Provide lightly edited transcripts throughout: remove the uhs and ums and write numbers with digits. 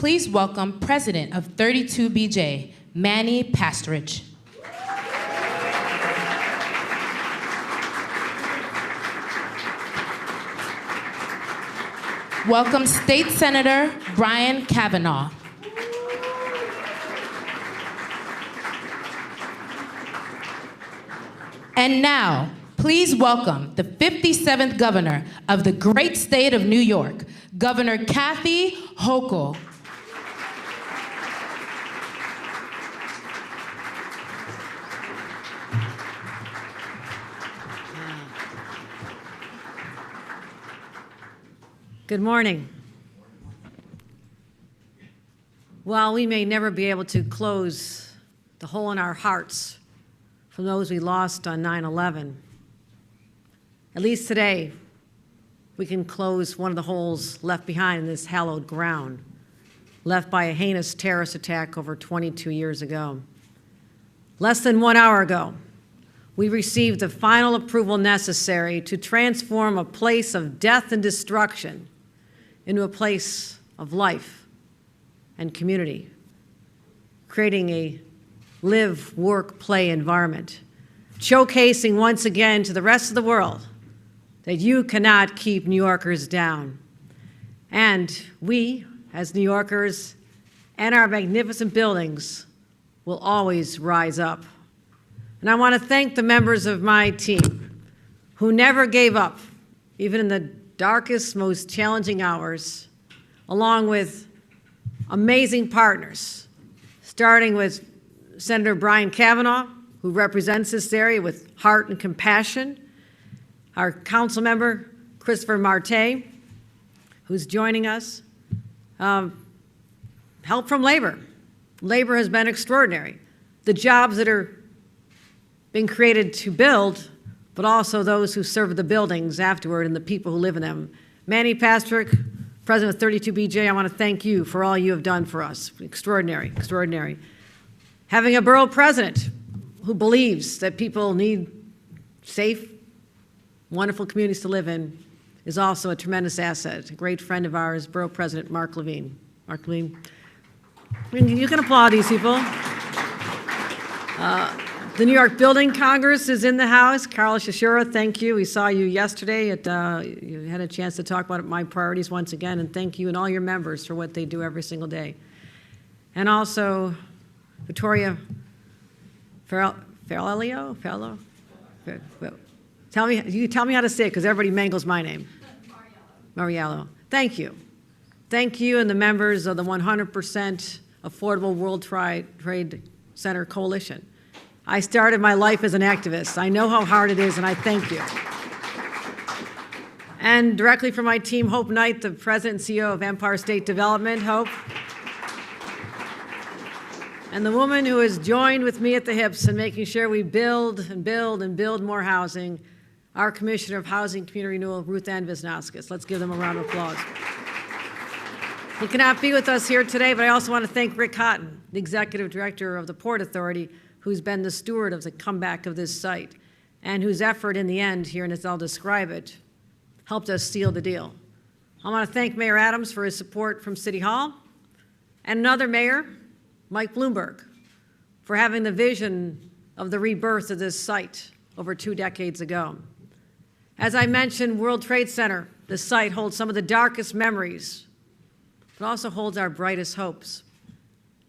please welcome President of 32BJ, Manny Pastorich. Welcome State Senator Brian Kavanaugh. And now, please welcome the 57th Governor of the great state of New York, Governor Kathy Hochul. Good morning. While we may never be able to close the hole in our hearts from those we lost on 9/11, at least today we can close one of the holes left behind in this hallowed ground, left by a heinous terrorist attack over 22 years ago. Less than 1 hour ago, we received the final approval necessary to transform a place of death and destruction into a place of life and community, creating a live, work, play environment, showcasing once again to the rest of the world that you cannot keep New Yorkers down. And we, as New Yorkers, and our magnificent buildings will always rise up. And I want to thank the members of my team who never gave up, even in the darkest, most challenging hours, along with amazing partners, starting with Senator Brian Kavanaugh, who represents this area with heart and compassion, our council member, Christopher Marte, who's joining us, help from labor. Labor has been extraordinary. The jobs that are being created to build, but also those who serve the buildings afterward and the people who live in them. Manny Pastorich, President of 32BJ, I want to thank you for all you have done for us. Extraordinary, extraordinary. Having a borough president who believes that people need safe, wonderful communities to live in is also a tremendous asset. A great friend of ours, Borough President Mark Levine. Mark Levine, you can applaud these people. The New York Building Congress is in the house. Carla Shashura, thank you. We saw you yesterday. You had a chance to talk about my priorities once again, and thank you and all your members for what they do every single day. And also, Victoria Farrelio? You tell me how to say it, because everybody mangles my name. Mariello. Thank you. Thank you and the members of the 100% Affordable World Trade Center Coalition. I started my life as an activist. I know how hard it is, and I thank you. And directly from my team, Hope Knight, the President and CEO of Empire State Development. Hope. And the woman who has joined with me at the hips in making sure we build and build and build more housing, our Commissioner of Housing and Community Renewal, Ruth Ann Visnauskas. Let's give them a round of applause. He cannot be with us here today, but I also want to thank Rick Cotton, the Executive Director of the Port Authority, who's been the steward of the comeback of this site, and whose effort in the end here, and as I'll describe it, helped us seal the deal. I want to thank Mayor Adams for his support from City Hall, and another mayor, Mike Bloomberg, for having the vision of the rebirth of this site over 2 decades ago. As I mentioned, World Trade Center, this site holds some of the darkest memories, but also holds our brightest hopes.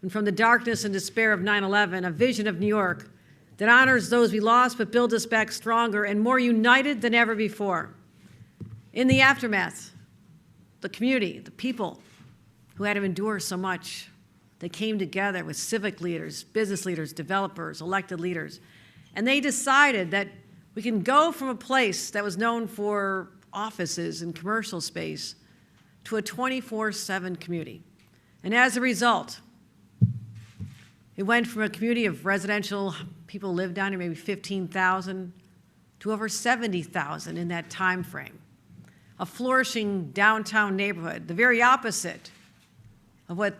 And from the darkness and despair of 9/11, a vision of New York that honors those we lost but builds us back stronger and more united than ever before. In the aftermath, the community, the people who had to endure so much, they came together with civic leaders, business leaders, developers, elected leaders, and they decided that we can go from a place that was known for offices and commercial space to a 24/7 community. And as a result, it went from a community of residential people lived down here, maybe 15,000, to over 70,000 in that time frame. A flourishing downtown neighborhood, the very opposite of what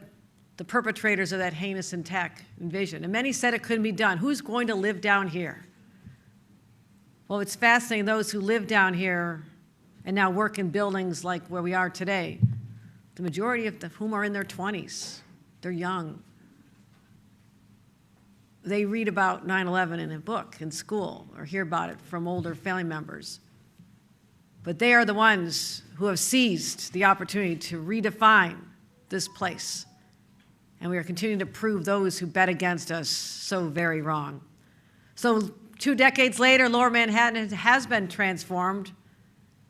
the perpetrators of that heinous attack envisioned. And many said it couldn't be done. Who's going to live down here? Well, it's fascinating, those who live down here and now work in buildings like where we are today the majority of whom are in their 20s. They're young. They read about 9/11 in a book in school or hear about it from older family members. But they are the ones who have seized the opportunity to redefine this place. And we are continuing to prove those who bet against us so very wrong. So 2 decades later, Lower Manhattan has been transformed,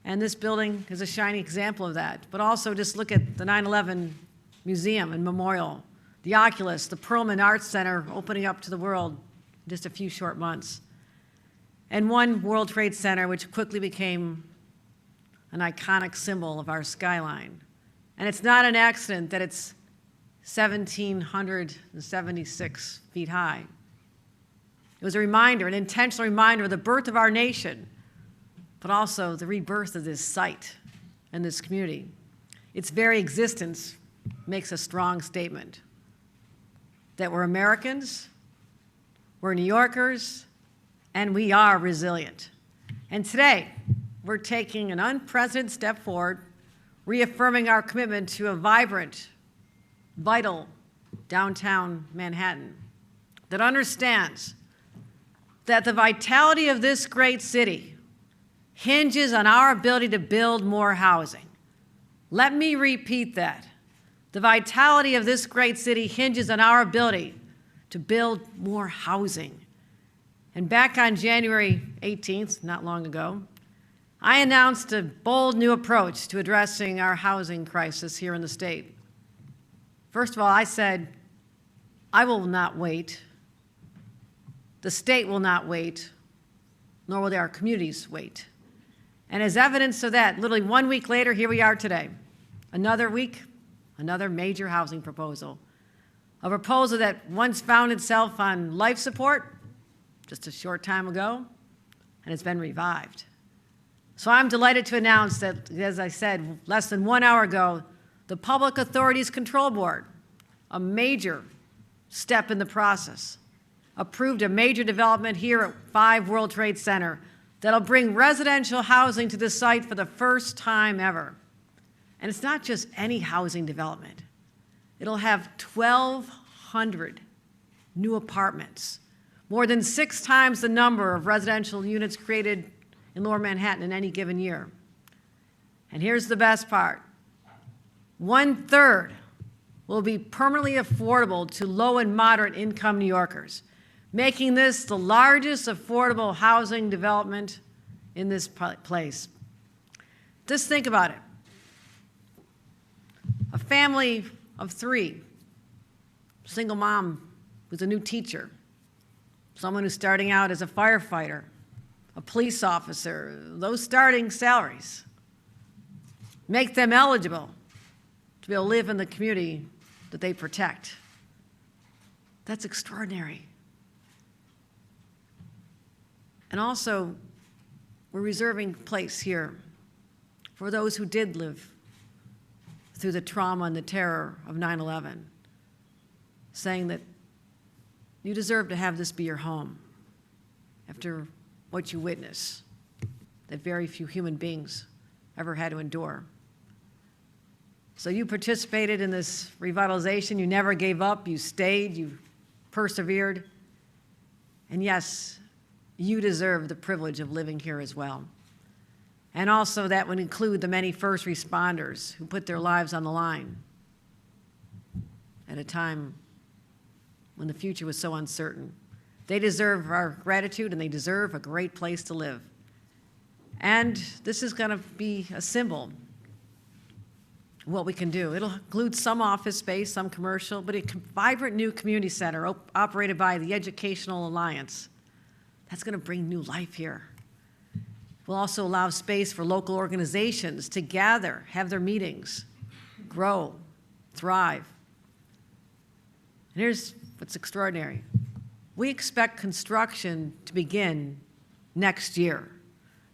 and this building is a shining example of that. But also just look at the 9/11 Museum and Memorial, the Oculus, the Perlman Arts Center opening up to the world in just a few short months, and One World Trade Center, which quickly became an iconic symbol of our skyline. And it's not an accident that it's 1,776 feet high. It was a reminder, an intentional reminder of the birth of our nation, but also the rebirth of this site and this community. Its very existence makes a strong statement that we're Americans, we're New Yorkers, and we are resilient. And today, we're taking an unprecedented step forward, reaffirming our commitment to a vibrant, vital downtown Manhattan that understands that the vitality of this great city hinges on our ability to build more housing. Let me repeat that. The vitality of this great city hinges on our ability to build more housing. And back on January 18th, not long ago, I announced a bold new approach to addressing our housing crisis here in the state. First of all, I said, I will not wait. The state will not wait, nor will our communities wait. And as evidence of that, literally 1 week later, here we are today. Another week, another major housing proposal. A proposal that once found itself on life support just a short time ago, and it's been revived. So I'm delighted to announce that, as I said, less than 1 hour ago, the Public Authorities Control Board, a major step in the process, approved a major development here at 5 World Trade Center that'll bring residential housing to the site for the first time ever. And it's not just any housing development. It'll have 1,200 new apartments, more than 6 times the number of residential units created in Lower Manhattan in any given year. And here's the best part. 1/3 will be permanently affordable to low and moderate income New Yorkers, making this the largest affordable housing development in this place. Just think about it. A family of 3, single mom who's a new teacher, someone who's starting out as a firefighter, a police officer, those starting salaries make them eligible to be able to live in the community that they protect. That's extraordinary. And also, we're reserving place here for those who did live through the trauma and the terror of 9/11, saying that you deserve to have this be your home after what you witness, that very few human beings ever had to endure. So you participated in this revitalization. You never gave up. You stayed. You persevered. And yes, you deserve the privilege of living here as well. And also that would include the many first responders who put their lives on the line at a time when the future was so uncertain. They deserve our gratitude, and they deserve a great place to live. And this is going to be a symbol of what we can do. It'll include some office space, some commercial, but a vibrant new community center operated by the Educational Alliance. That's going to bring new life here. We'll also allow space for local organizations to gather, have their meetings, grow, thrive. And here's what's extraordinary. We expect construction to begin next year.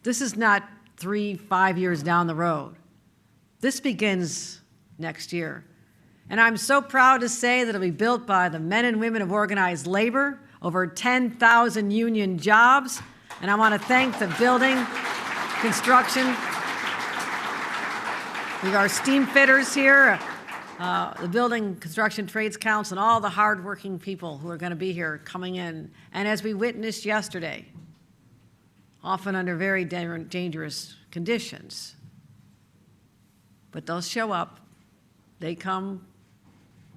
This is not 3-5 years down the road. This begins next year. And I'm so proud to say that it'll be built by the men and women of organized labor, over 10,000 union jobs. And I want to thank the building, construction, We have our steam fitters here, the Building Construction Trades Council, and all the hardworking people who are going to be here coming in. And as we witnessed yesterday, often under very dangerous conditions, but they'll show up. They come,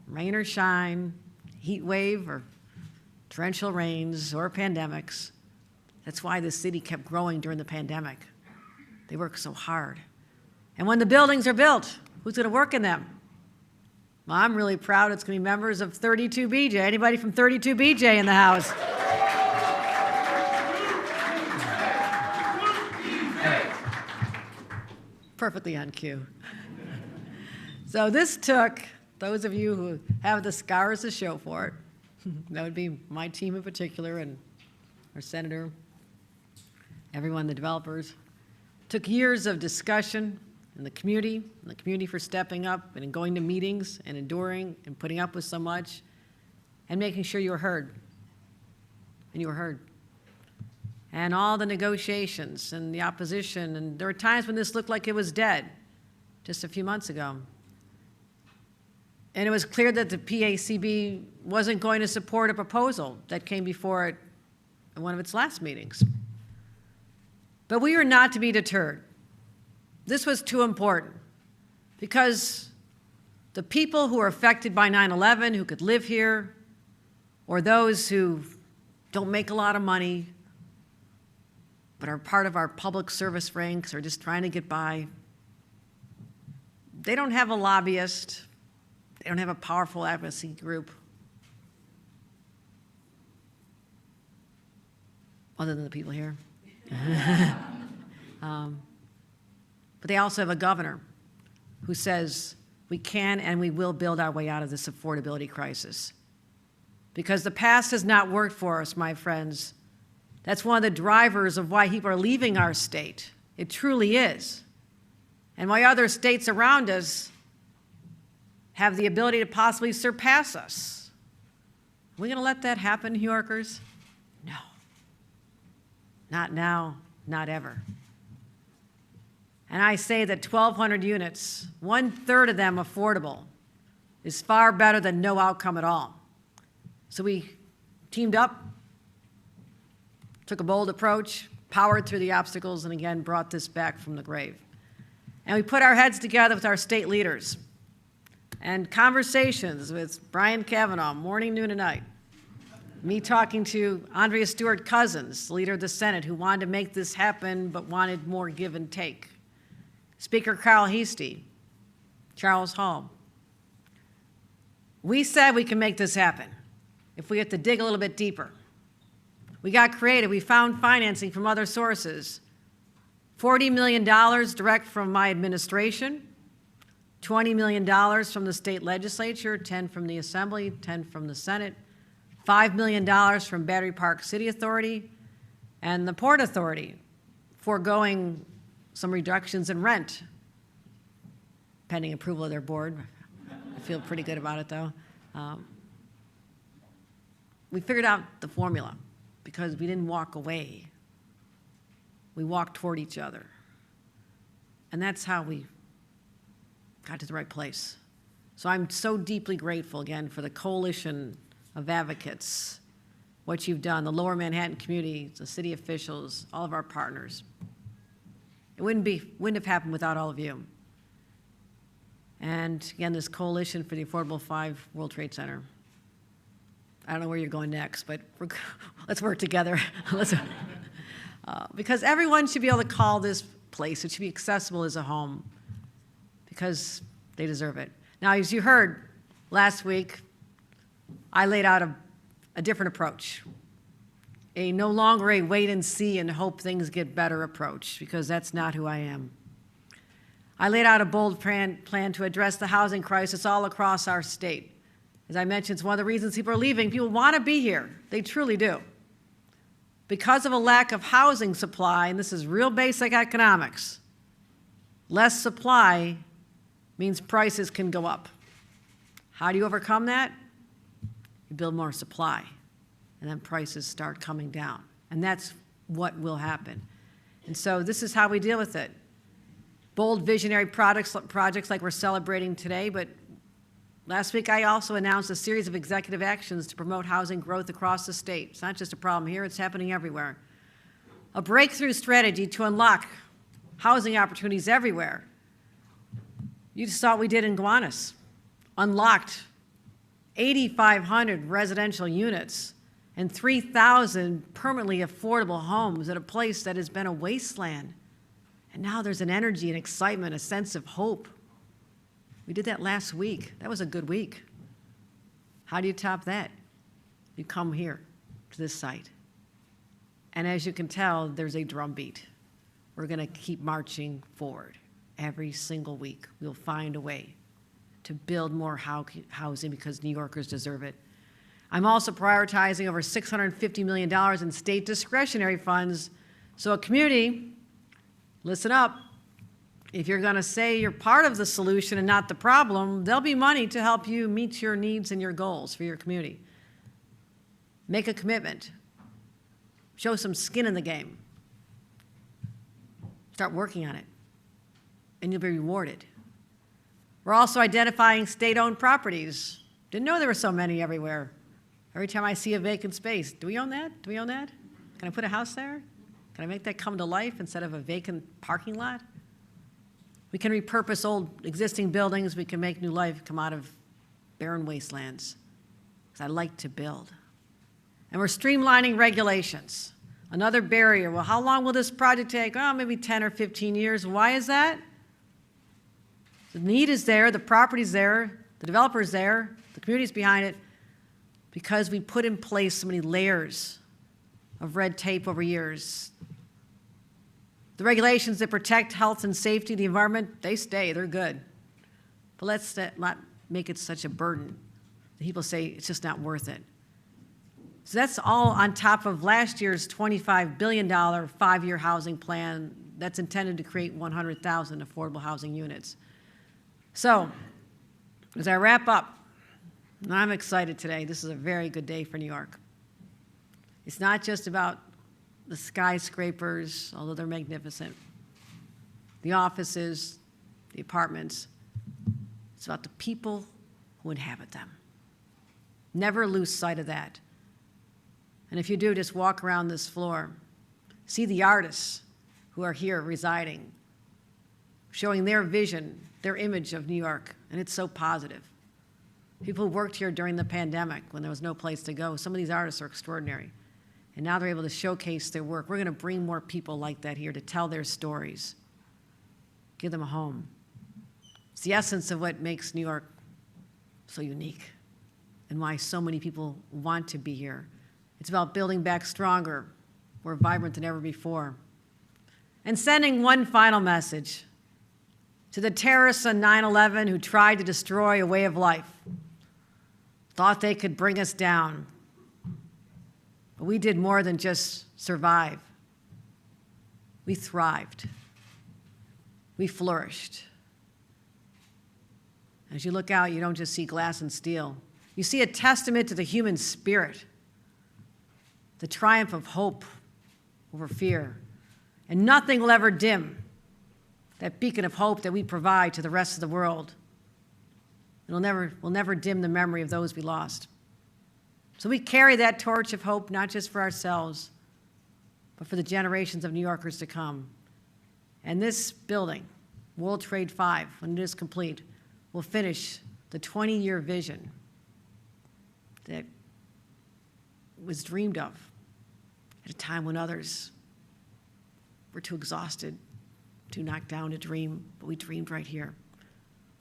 rain or shine, heat wave or torrential rains or pandemics. That's why the city kept growing during the pandemic. They work so hard. And when the buildings are built, who's going to work in them? Well, I'm really proud it's going to be members of 32BJ. Anybody from 32BJ in the house? Perfectly on cue. So this took those of you who have the scars to show for it. That would be my team in particular and our senator, everyone, the developers. Took years of discussion in the community for stepping up and in going to meetings and enduring and putting up with so much and making sure you were heard. And you were heard. And all the negotiations and the opposition, and there were times when this looked like it was dead just a few months ago. And it was clear that the PACB wasn't going to support a proposal that came before it in one of its last meetings. But we were not to be deterred. This was too important because the people who are affected by 9/11, who could live here, or those who don't make a lot of money but are part of our public service ranks or just trying to get by, they don't have a lobbyist. They don't have a powerful advocacy group other than the people here. But they also have a governor who says we can and we will build our way out of this affordability crisis. Because the past has not worked for us, my friends. That's one of the drivers of why people are leaving our state. It truly is. And why other states around us have the ability to possibly surpass us. Are we going to let that happen, New Yorkers? No. Not now, not ever. And I say that 1,200 units, 1/3 of them affordable, is far better than no outcome at all. So we teamed up, took a bold approach, powered through the obstacles, and again brought this back from the grave. And we put our heads together with our state leaders and conversations with Brian Kavanaugh, morning, noon, and night. Me talking to Andrea Stewart-Cousins, leader of the Senate, who wanted to make this happen but wanted more give and take. Speaker Carl Heastie, Charles Hall. We said we can make this happen if we have to dig a little bit deeper. We got creative. We found financing from other sources. $40 million direct from my administration, $20 million from the state legislature, 10 from the Assembly, 10 from the Senate, $5 million from Battery Park City Authority, and the Port Authority, foregoing some reductions in rent, pending approval of their board. I feel pretty good about it, though. We figured out the formula because we didn't walk away. We walked toward each other. And that's how we got to the right place. So I'm so deeply grateful, again, for the coalition of advocates, what you've done, the Lower Manhattan community, the city officials, all of our partners. It wouldn't have happened without all of you. And again, this coalition for the Affordable 5 World Trade Center. I don't know where you're going next, but let's work together. Because everyone should be able to call this place. It should be accessible as a home because they deserve it. Now, as you heard last week, I laid out a different approach. A no longer a wait and see and hope things get better approach, because that's not who I am. I laid out a bold plan to address the housing crisis all across our state. As I mentioned, it's one of the reasons people are leaving. People want to be here. They truly do. Because of a lack of housing supply, and this is real basic economics, less supply means prices can go up. How do you overcome that? You build more supply, and then prices start coming down. And that's what will happen. And so this is how we deal with it. bold visionary projects like we're celebrating today, but last week I also announced a series of executive actions to promote housing growth across the state. It's not just a problem here, it's happening everywhere. A breakthrough strategy to unlock housing opportunities everywhere. You just saw what we did in Gowanus. Unlocked 8,500 residential units and 3,000 permanently affordable homes at a place that has been a wasteland. And now there's an energy and excitement, a sense of hope. We did that last week. That was a good week. How do you top that? You come here to this site. And as you can tell, there's a drumbeat. We're going to keep marching forward. Every single week, we'll find a way to build more housing because New Yorkers deserve it. I'm also prioritizing over $650 million in state discretionary funds. So a community, listen up, if you're going to say you're part of the solution and not the problem, there'll be money to help you meet your needs and your goals for your community. Make a commitment. Show some skin in the game. Start working on it, and you'll be rewarded. We're also identifying state-owned properties. Didn't know there were so many everywhere. Every time I see a vacant space, do we own that? Do we own that? Can I put a house there? Can I make that come to life instead of a vacant parking lot? We can repurpose old existing buildings. We can make new life come out of barren wastelands. Because I like to build. And we're streamlining regulations. Another barrier. Well, how long will this project take? Oh, maybe 10 or 15 years. Why is that? The need is there, the property's there, the developer's there, the community's behind it, because we put in place so many layers of red tape over years. The regulations that protect health and safety, the environment, they stay, they're good. But let's not make it such a burden that people say it's just not worth it. So that's all on top of last year's $25 billion 5-year housing plan that's intended to create 100,000 affordable housing units. So, as I wrap up, and I'm excited today. This is a very good day for New York. It's not just about the skyscrapers, although they're magnificent, the offices, the apartments. It's about the people who inhabit them. Never lose sight of that. And if you do, just walk around this floor. See the artists who are here residing, showing their vision, their image of New York, and it's so positive. People who worked here during the pandemic when there was no place to go, some of these artists are extraordinary. And now they're able to showcase their work. We're going to bring more people like that here to tell their stories, give them a home. It's the essence of what makes New York so unique and why so many people want to be here. It's about building back stronger, more vibrant than ever before. And sending one final message to the terrorists on 9/11 who tried to destroy a way of life, thought they could bring us down. But we did more than just survive. We thrived. We flourished. As you look out, you don't just see glass and steel. You see a testament to the human spirit, the triumph of hope over fear. And nothing will ever dim that beacon of hope that we provide to the rest of the world. We'll never dim the memory of those we lost. So we carry that torch of hope not just for ourselves, but for the generations of New Yorkers to come. And this building, World Trade 5, when it is complete, will finish the 20-year vision that was dreamed of at a time when others were too exhausted to knock down a dream, but we dreamed right here.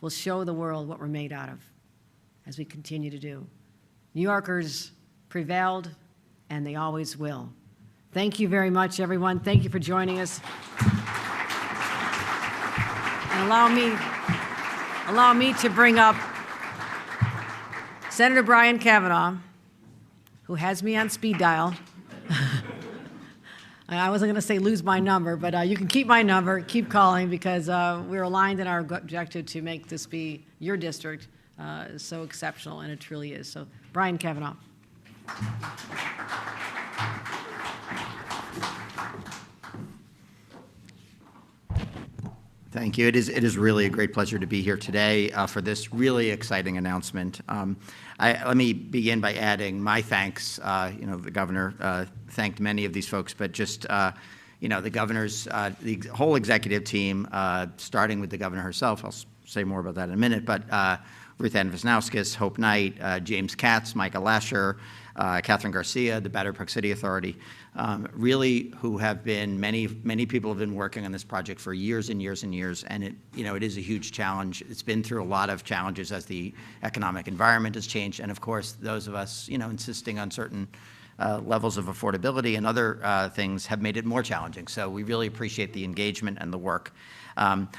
We'll show the world what we're made out of as we continue to do. New Yorkers prevailed, and they always will. Thank you very much, everyone. Thank you for joining us. And allow me to bring up Senator Brian Kavanaugh, who has me on speed dial. I wasn't going to say lose my number, but you can keep my number, keep calling, because we're aligned in our objective to make this be your district so exceptional, and it truly is. So, Brian Kavanaugh. Thank you. It is really a great pleasure to be here today for this really exciting announcement. Let me begin by adding my thanks. The governor thanked many of these folks, but just the governor's, the whole executive team, starting with the governor herself. I'll say more about that in a minute, but Ruth Ann Wisnauskas, Hope Knight, James Katz, Micah Lasher, Catherine Garcia, the Battery Park City Authority, really who have been, many people have been working on this project for years and years and years, and it is a huge challenge. It's been through a lot of challenges as the economic environment has changed, and of course, those of us, insisting on certain levels of affordability and other things have made it more challenging. So we really appreciate the engagement and the work.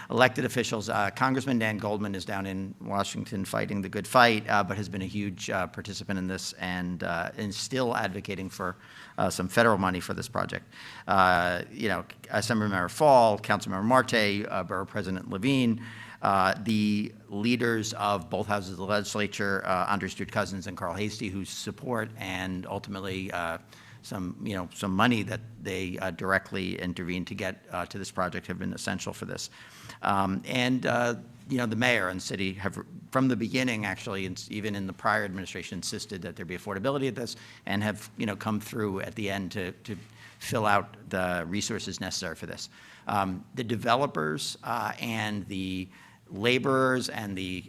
Elected officials, Congressman Dan Goldman is down in Washington fighting the good fight, but has been a huge participant in this and still advocating for some federal money for this project. Assemblymember Fall, Councilmember Marte, Borough President Levine, the leaders of both houses of the legislature, Andre Stewart Cousins and Carl Hastie, who support and ultimately some money that they directly intervened to get to this project have been essential for this. The mayor and city have, from the beginning, actually, and even in the prior administration, insisted that there be affordability at this, and have come through at the end to fill out the resources necessary for this. The developers and the laborers and the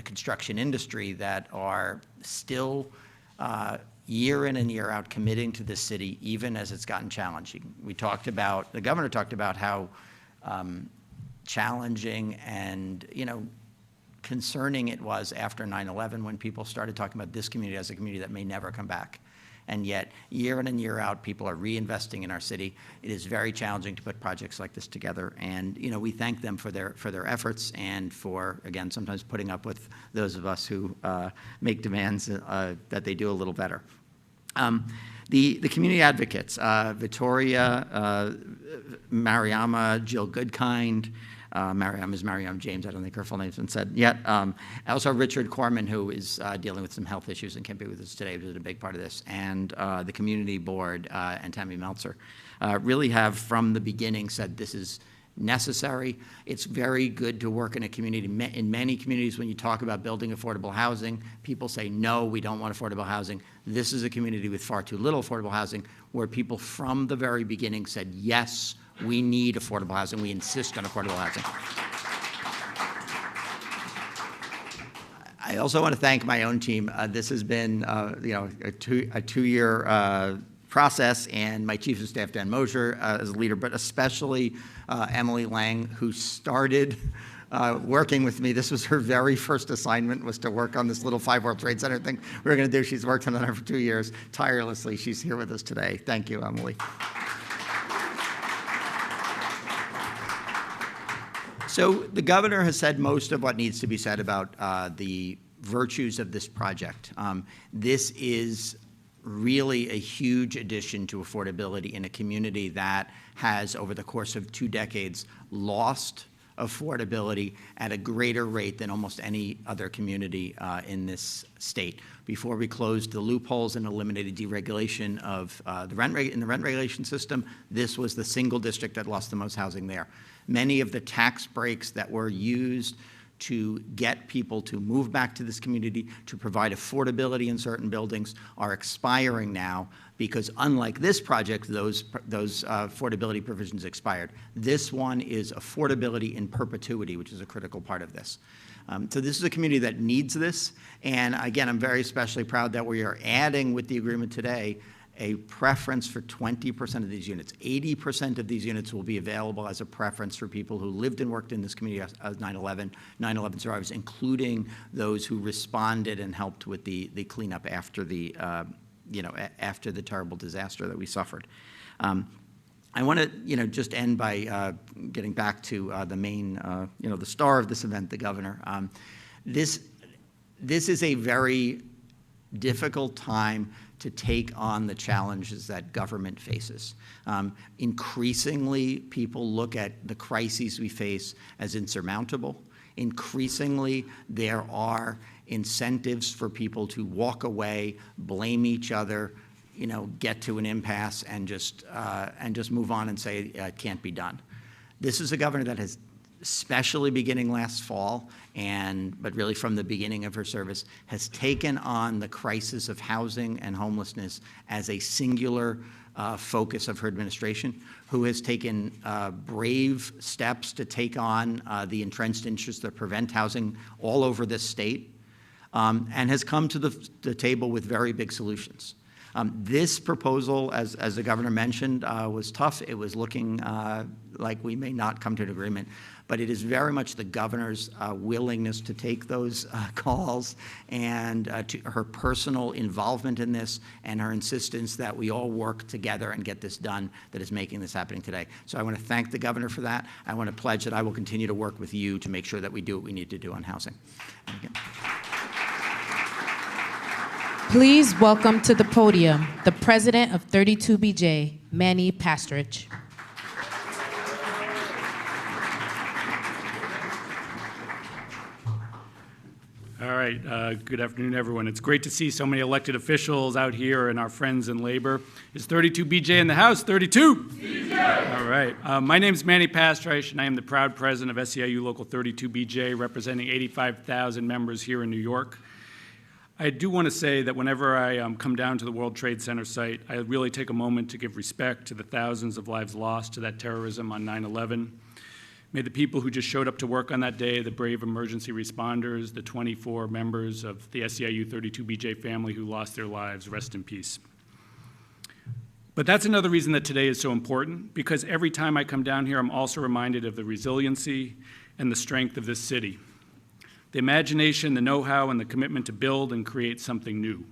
construction industry that are still year in and year out committing to this city, even as it's gotten challenging. The governor talked about how challenging and concerning it was after 9/11 when people started talking about this community as a community that may never come back. And yet, year in and year out, people are reinvesting in our city. It is very challenging to put projects like this together. And, we thank them for their efforts and for, again, sometimes putting up with those of us who make demands that they do a little better. The community advocates, Victoria, Mariama, Jill Goodkind, Mariam is Mariam James. I don't think her full name's been said yet. Also Richard Corman, who is dealing with some health issues and can't be with us today, who did a big part of this, and the community board and Tammy Meltzer really have from the beginning said this is necessary. It's very good to work in a community. In many communities, when you talk about building affordable housing, people say, no, we don't want affordable housing. This is a community with far too little affordable housing, where people from the very beginning said, yes, we need affordable housing. We insist on affordable housing. I also want to thank my own team. This has been, a two-year process, and my chief of staff, Dan Mosher, as a leader, but especially Emily Lang, who started working with me. This was her very first assignment, was to work on this little 5 World Trade Center thing we were going to do. She's worked on it for 2 years tirelessly. She's here with us today. Thank you, Emily. So the governor has said most of what needs to be said about the virtues of this project. This is really a huge addition to affordability in a community that has, over the course of 2 decades, lost affordability at a greater rate than almost any other community in this state. Before we closed the loopholes and eliminated deregulation of the rent regulation system, this was the single district that lost the most housing there. Many of the tax breaks that were used to get people to move back to this community, to provide affordability in certain buildings, are expiring now because, unlike this project, those affordability provisions expired. This one is affordability in perpetuity, which is a critical part of this. So this is a community that needs this, and again, I'm very especially proud that we are adding with the agreement today a preference for 20% of these units. 80% of these units will be available as a preference for people who lived and worked in this community as 9/11 survivors, including those who responded and helped with the cleanup after the after the terrible disaster that we suffered. I want to just end by getting back to the main the star of this event, the governor. This is a very difficult time to take on the challenges that government faces. Increasingly, people look at the crises we face as insurmountable. Increasingly, there are incentives for people to walk away, blame each other, get to an impasse, and just move on and say it can't be done. This is a governor that has especially beginning last fall, but really from the beginning of her service, has taken on the crisis of housing and homelessness as a singular focus of her administration, who has taken brave steps to take on the entrenched interests that prevent housing all over this state, and has come to the table with very big solutions. This proposal, as the governor mentioned, was tough. It was looking like we may not come to an agreement, but it is very much the governor's willingness to take those calls and to her personal involvement in this and her insistence that we all work together and get this done that is making this happening today. So I want to thank the governor for that. I want to pledge that I will continue to work with you to make sure that we do what we need to do on housing. Please welcome to the podium the president of 32BJ, Manny Pastrich. All right, good afternoon, everyone. It's great to see so many elected officials out here and our friends in labor. Is 32BJ in the house? 32? BJ. All right. My name is Manny Pastrich, and I am the proud president of SEIU Local 32BJ, representing 85,000 members here in New York. I do want to say that whenever I come down to the World Trade Center site, I really take a moment to give respect to the thousands of lives lost to that terrorism on 9/11. May the people who just showed up to work on that day, the brave emergency responders, the 24 members of the SEIU 32BJ family who lost their lives, rest in peace. But that's another reason that today is so important, because every time I come down here, I'm also reminded of the resiliency and the strength of this city. The imagination, the know-how, and the commitment to build and create something new.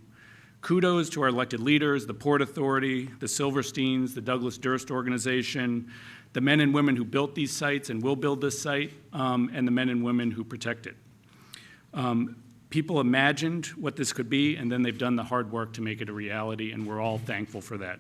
Kudos to our elected leaders, the Port Authority, the Silversteins, the Douglas Durst Organization, the men and women who built these sites and will build this site, and the men and women who protect it. People imagined what this could be, and then they've done the hard work to make it a reality, and we're all thankful for that.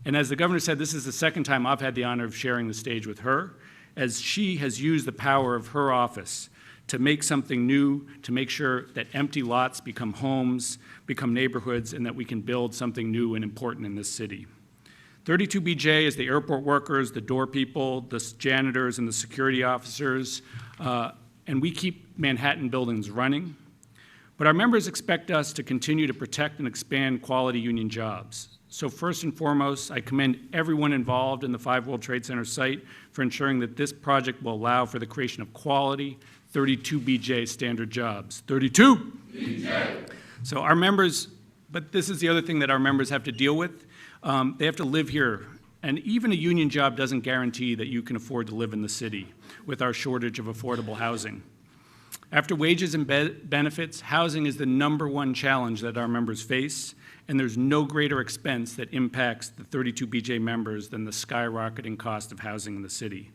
And as the governor said, this is the second time I've had the honor of sharing the stage with her, as she has used the power of her office to make something new, to make sure that empty lots become homes, become neighborhoods, and that we can build something new and important in this city. 32BJ is the airport workers, the door people, the janitors, and the security officers, and we keep Manhattan buildings running. But our members expect us to continue to protect and expand quality union jobs. So first and foremost, I commend everyone involved in the 5 World Trade Center site for ensuring that this project will allow for the creation of quality 32BJ standard jobs. 32! BJ. So our members, but this is the other thing that our members have to deal with. They have to live here, and even a union job doesn't guarantee that you can afford to live in the city with our shortage of affordable housing. After wages and benefits, housing is the #1 challenge that our members face, and there's no greater expense that impacts the 32BJ members than the skyrocketing cost of housing in the city.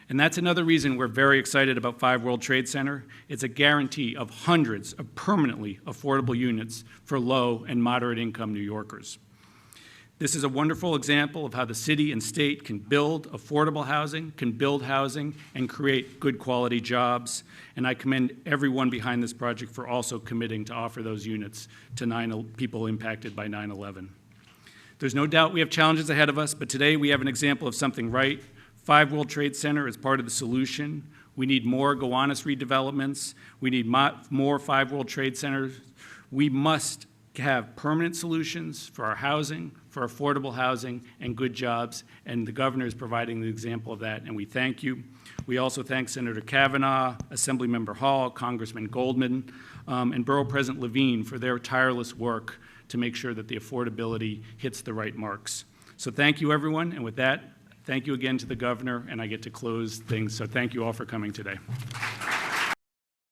And that's another reason we're very excited about 5 World Trade Center. It's a guarantee of hundreds of permanently affordable units for low and moderate income New Yorkers. This is a wonderful example of how the city and state can build affordable housing, can build housing, and create good quality jobs. And I commend everyone behind this project for also committing to offer those units to people impacted by 9/11. There's no doubt we have challenges ahead of us, but today we have an example of something right. 5 World Trade Center is part of the solution. We need more Gowanus redevelopments. We need more 5 World Trade Centers. We must have permanent solutions for our housing, for affordable housing, and good jobs, and the governor is providing the example of that, and we thank you. We also thank Senator Kavanaugh, Assemblymember Hall, Congressman Goldman, and Borough President Levine for their tireless work to make sure that the affordability hits the right marks. So thank you, everyone, and with that, thank you again to the governor, and I get to close things, so thank you all for coming today.